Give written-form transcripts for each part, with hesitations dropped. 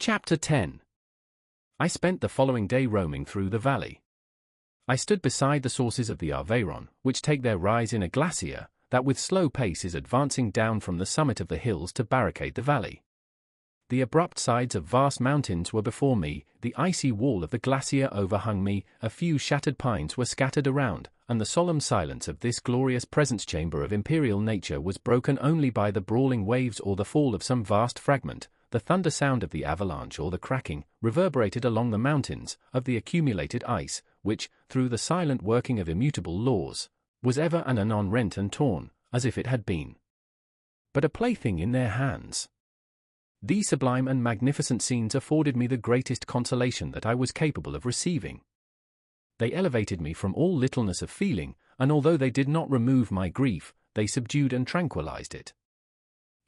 Chapter 10. I spent the following day roaming through the valley. I stood beside the sources of the Aveyron, which take their rise in a glacier that with slow pace is advancing down from the summit of the hills to barricade the valley. The abrupt sides of vast mountains were before me, the icy wall of the glacier overhung me, a few shattered pines were scattered around, and the solemn silence of this glorious presence chamber of imperial nature was broken only by the brawling waves or the fall of some vast fragment. The thunder sound of the avalanche or the cracking, reverberated along the mountains, of the accumulated ice, which, through the silent working of immutable laws, was ever and anon rent and torn, as if it had been but a plaything in their hands. These sublime and magnificent scenes afforded me the greatest consolation that I was capable of receiving. They elevated me from all littleness of feeling, and although they did not remove my grief, they subdued and tranquilized it.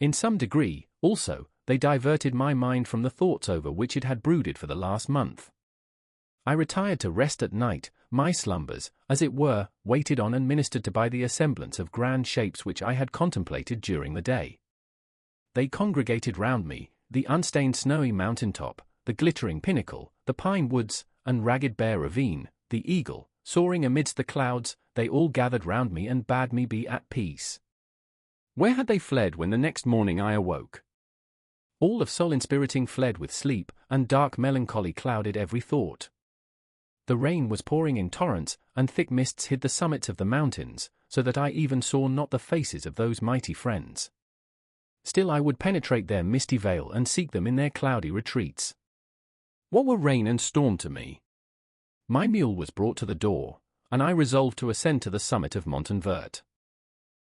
In some degree, also, they diverted my mind from the thoughts over which it had brooded for the last month. I retired to rest at night, my slumbers, as it were, waited on and ministered to by the assemblance of grand shapes which I had contemplated during the day. They congregated round me, the unstained snowy mountain top, the glittering pinnacle, the pine woods, and ragged bare ravine, the eagle, soaring amidst the clouds, they all gathered round me and bade me be at peace. Where had they fled when the next morning I awoke? All of soul-inspiriting fled with sleep, and dark melancholy clouded every thought. The rain was pouring in torrents, and thick mists hid the summits of the mountains, so that I even saw not the faces of those mighty friends. Still I would penetrate their misty veil and seek them in their cloudy retreats. What were rain and storm to me? My mule was brought to the door, and I resolved to ascend to the summit of Montanvert.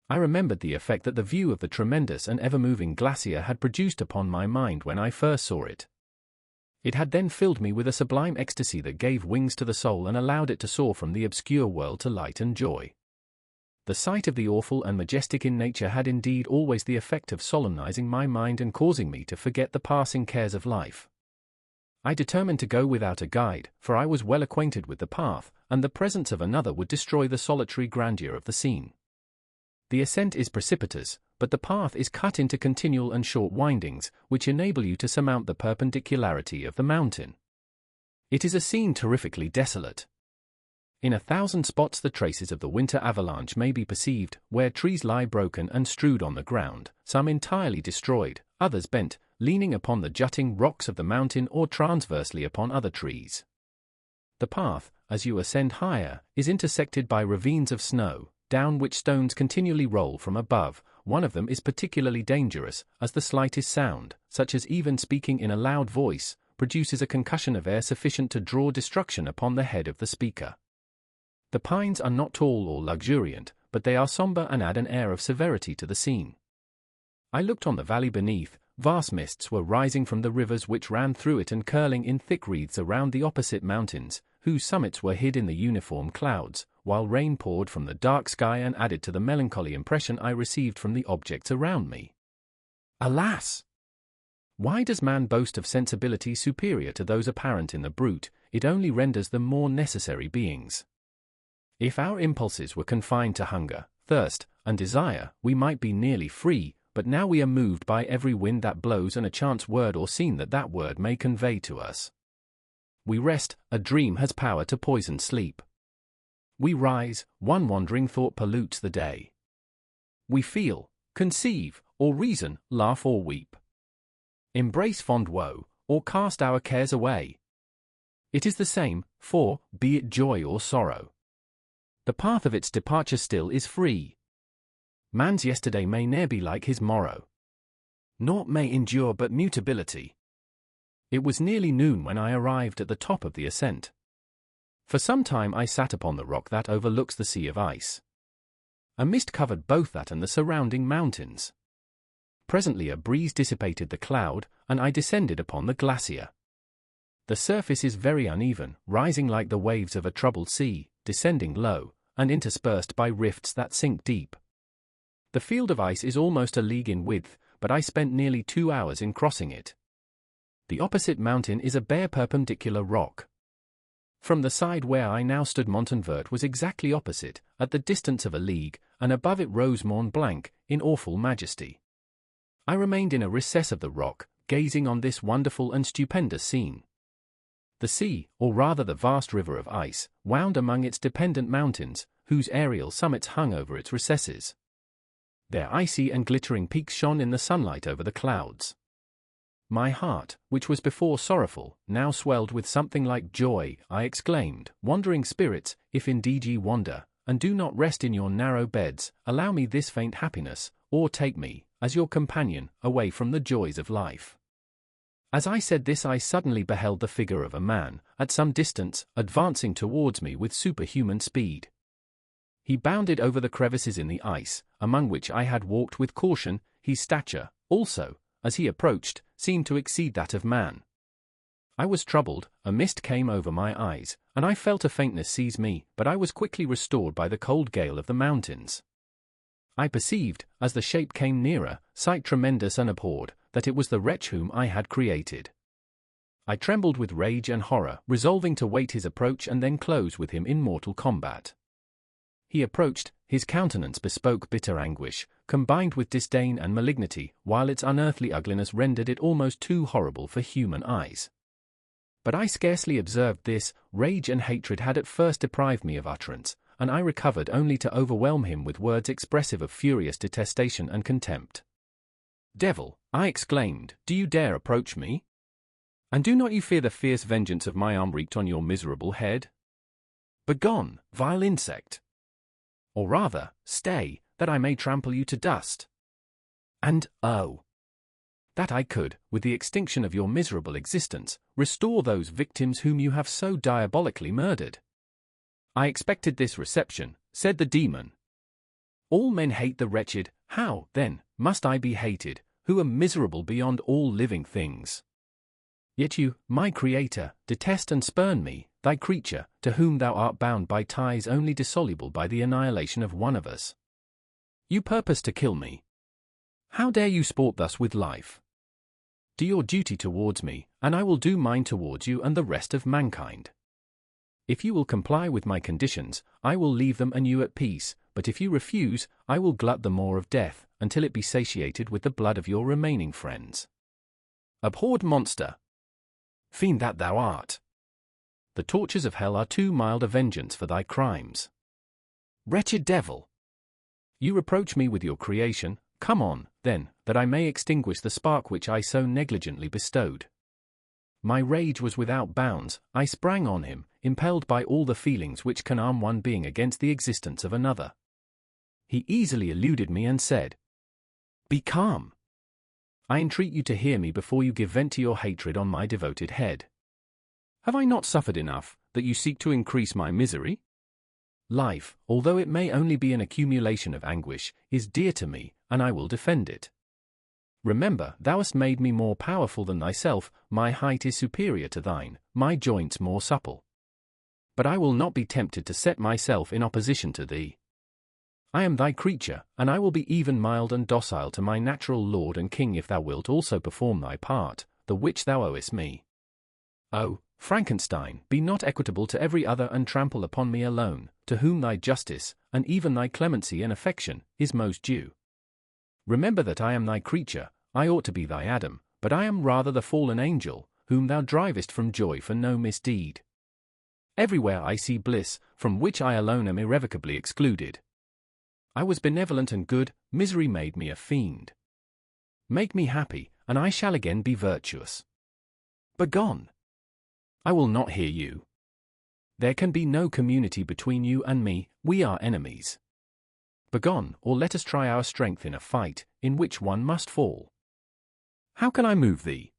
I remembered the effect that the view of the tremendous and ever-moving glacier had produced upon my mind when I first saw it. It had then filled me with a sublime ecstasy that gave wings to the soul and allowed it to soar from the obscure world to light and joy. The sight of the awful and majestic in nature had indeed always the effect of solemnizing my mind and causing me to forget the passing cares of life. I determined to go without a guide, for I was well acquainted with the path, and the presence of another would destroy the solitary grandeur of the scene. The ascent is precipitous, but the path is cut into continual and short windings, which enable you to surmount the perpendicularity of the mountain. It is a scene terrifically desolate. In 1,000 spots the traces of the winter avalanche may be perceived, where trees lie broken and strewed on the ground, some entirely destroyed, others bent, leaning upon the jutting rocks of the mountain or transversely upon other trees. The path, as you ascend higher, is intersected by ravines of snow, down which stones continually roll from above. One of them is particularly dangerous, as the slightest sound, such as even speaking in a loud voice, produces a concussion of air sufficient to draw destruction upon the head of the speaker. The pines are not tall or luxuriant, but they are somber and add an air of severity to the scene. I looked on the valley beneath. Vast mists were rising from the rivers which ran through it and curling in thick wreaths around the opposite mountains, whose summits were hid in the uniform clouds, while rain poured from the dark sky and added to the melancholy impression I received from the objects around me. Alas! Why does man boast of sensibility superior to those apparent in the brute? It only renders them more necessary beings. If our impulses were confined to hunger, thirst, and desire, we might be nearly free, but now we are moved by every wind that blows and a chance word or scene that word may convey to us. We rest, a dream has power to poison sleep. We rise, one wandering thought pollutes the day. We feel, conceive, or reason, laugh or weep. Embrace fond woe, or cast our cares away. It is the same, for, be it joy or sorrow, the path of its departure still is free. Man's yesterday may ne'er be like his morrow. Naught may endure but mutability. It was nearly noon when I arrived at the top of the ascent. For some time I sat upon the rock that overlooks the sea of ice. A mist covered both that and the surrounding mountains. Presently a breeze dissipated the cloud, and I descended upon the glacier. The surface is very uneven, rising like the waves of a troubled sea, descending low, and interspersed by rifts that sink deep. The field of ice is almost a league in width, but I spent nearly 2 hours in crossing it. The opposite mountain is a bare perpendicular rock. From the side where I now stood Montanvert was exactly opposite, at the distance of a league, and above it rose Mont Blanc, in awful majesty. I remained in a recess of the rock, gazing on this wonderful and stupendous scene. The sea, or rather the vast river of ice, wound among its dependent mountains, whose aerial summits hung over its recesses. Their icy and glittering peaks shone in the sunlight over the clouds. My heart, which was before sorrowful, now swelled with something like joy. I exclaimed, "Wandering spirits, if indeed ye wander, and do not rest in your narrow beds, allow me this faint happiness, or take me, as your companion, away from the joys of life." As I said this, I suddenly beheld the figure of a man, at some distance, advancing towards me with superhuman speed. He bounded over the crevices in the ice, among which I had walked with caution. His stature, also, as he approached, seemed to exceed that of man. I was troubled, a mist came over my eyes, and I felt a faintness seize me, but I was quickly restored by the cold gale of the mountains. I perceived, as the shape came nearer, sight tremendous and abhorred, that it was the wretch whom I had created. I trembled with rage and horror, resolving to wait his approach and then close with him in mortal combat. He approached, his countenance bespoke bitter anguish, combined with disdain and malignity, while its unearthly ugliness rendered it almost too horrible for human eyes. But I scarcely observed this. Rage and hatred had at first deprived me of utterance, and I recovered only to overwhelm him with words expressive of furious detestation and contempt. "Devil," I exclaimed, "do you dare approach me? And do not you fear the fierce vengeance of my arm wreaked on your miserable head? Begone, vile insect! Or rather, stay, that I may trample you to dust. And, oh, that I could, with the extinction of your miserable existence, restore those victims whom you have so diabolically murdered." "I expected this reception," said the demon. "All men hate the wretched. How, then, must I be hated, who am miserable beyond all living things? Yet you, my creator, detest and spurn me, thy creature, to whom thou art bound by ties only dissoluble by the annihilation of one of us. You purpose to kill me. How dare you sport thus with life? Do your duty towards me, and I will do mine towards you and the rest of mankind. If you will comply with my conditions, I will leave them and you at peace, but if you refuse, I will glut the maw of death, until it be satiated with the blood of your remaining friends. Abhorred monster! Fiend that thou art! The tortures of hell are too mild a vengeance for thy crimes. Wretched devil! You reproach me with your creation. Come on, then, that I may extinguish the spark which I so negligently bestowed." My rage was without bounds. I sprang on him, impelled by all the feelings which can arm one being against the existence of another. He easily eluded me and said, "Be calm. I entreat you to hear me before you give vent to your hatred on my devoted head. Have I not suffered enough, that you seek to increase my misery? Life, although it may only be an accumulation of anguish, is dear to me, and I will defend it. Remember, thou hast made me more powerful than thyself, my height is superior to thine, my joints more supple. But I will not be tempted to set myself in opposition to thee. I am thy creature, and I will be even mild and docile to my natural lord and king if thou wilt also perform thy part, the which thou owest me. Oh, Frankenstein, be not equitable to every other and trample upon me alone, to whom thy justice, and even thy clemency and affection, is most due. Remember that I am thy creature. I ought to be thy Adam, but I am rather the fallen angel, whom thou drivest from joy for no misdeed. Everywhere I see bliss, from which I alone am irrevocably excluded. I was benevolent and good, misery made me a fiend. Make me happy, and I shall again be virtuous. Begone! I will not hear you. There can be no community between you and me, we are enemies. Begone, or let us try our strength in a fight, in which one must fall. How can I move thee?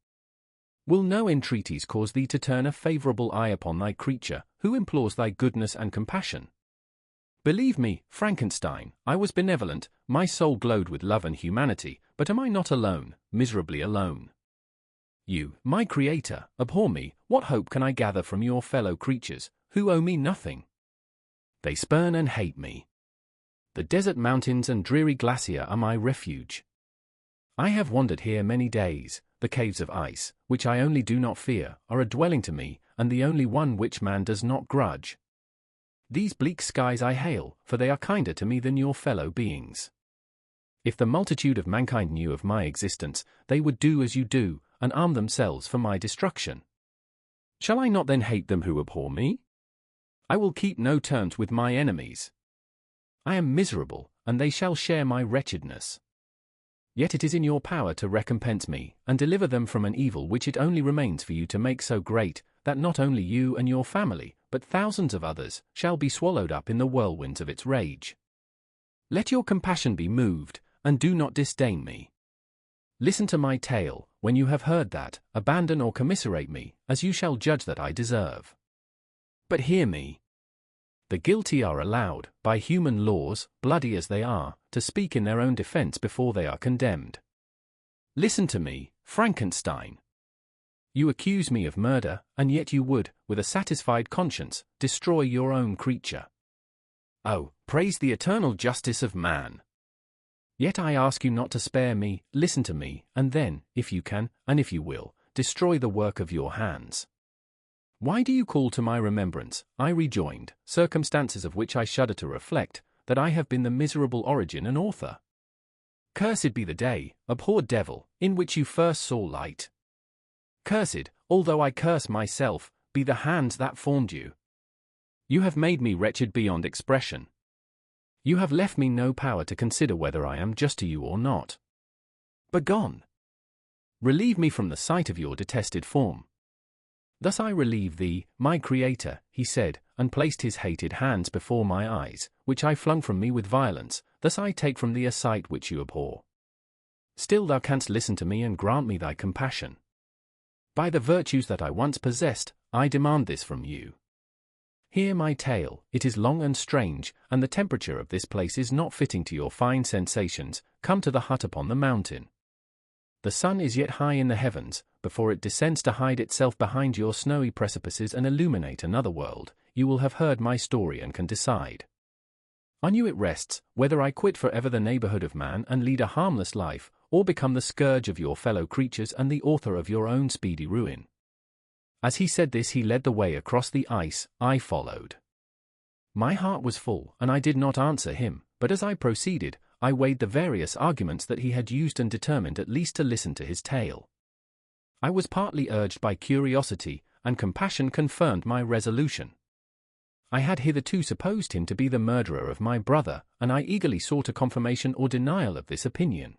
Will no entreaties cause thee to turn a favorable eye upon thy creature, who implores thy goodness and compassion? Believe me, Frankenstein, I was benevolent, my soul glowed with love and humanity, but am I not alone, miserably alone? You, my creator, abhor me. What hope can I gather from your fellow creatures, who owe me nothing? They spurn and hate me. The desert mountains and dreary glacier are my refuge. I have wandered here many days. The caves of ice, which I only do not fear, are a dwelling to me, and the only one which man does not grudge. These bleak skies I hail, for they are kinder to me than your fellow beings. If the multitude of mankind knew of my existence, they would do as you do, and arm themselves for my destruction. Shall I not then hate them who abhor me? I will keep no terms with my enemies. I am miserable, and they shall share my wretchedness. Yet it is in your power to recompense me, and deliver them from an evil which it only remains for you to make so great, that not only you and your family, but thousands of others, shall be swallowed up in the whirlwinds of its rage. Let your compassion be moved, and do not disdain me. Listen to my tale. When you have heard that, abandon or commiserate me, as you shall judge that I deserve. But hear me. The guilty are allowed, by human laws, bloody as they are, to speak in their own defense before they are condemned. Listen to me, Frankenstein. You accuse me of murder, and yet you would, with a satisfied conscience, destroy your own creature. Oh, praise the eternal justice of man! Yet I ask you not to spare me, listen to me, and then, if you can, and if you will, destroy the work of your hands. Why do you call to my remembrance, I rejoined, circumstances of which I shudder to reflect, that I have been the miserable origin and author? Cursed be the day, abhorred devil, in which you first saw light. Cursed, although I curse myself, be the hands that formed you. You have made me wretched beyond expression. You have left me no power to consider whether I am just to you or not. Begone! Relieve me from the sight of your detested form. Thus I relieve thee, my Creator, he said, and placed his hated hands before my eyes, which I flung from me with violence. Thus I take from thee a sight which you abhor. Still thou canst listen to me and grant me thy compassion. By the virtues that I once possessed, I demand this from you. Hear my tale. It is long and strange, and the temperature of this place is not fitting to your fine sensations. Come to the hut upon the mountain. The sun is yet high in the heavens, before it descends to hide itself behind your snowy precipices and illuminate another world. You will have heard my story and can decide. On you it rests, whether I quit forever the neighborhood of man and lead a harmless life, or become the scourge of your fellow creatures and the author of your own speedy ruin. As he said this, he led the way across the ice. I followed. My heart was full, and I did not answer him, but as I proceeded, I weighed the various arguments that he had used and determined at least to listen to his tale. I was partly urged by curiosity, and compassion confirmed my resolution. I had hitherto supposed him to be the murderer of my brother, and I eagerly sought a confirmation or denial of this opinion.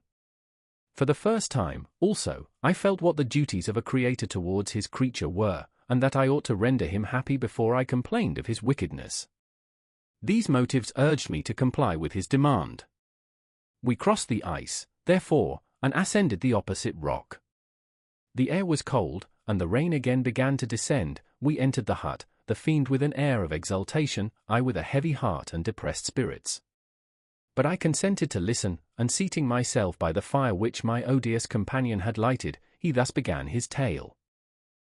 For the first time, also, I felt what the duties of a creator towards his creature were, and that I ought to render him happy before I complained of his wickedness. These motives urged me to comply with his demand. We crossed the ice, therefore, and ascended the opposite rock. The air was cold, and the rain again began to descend. We entered the hut, the fiend with an air of exultation, I with a heavy heart and depressed spirits. But I consented to listen, and seating myself by the fire which my odious companion had lighted, he thus began his tale.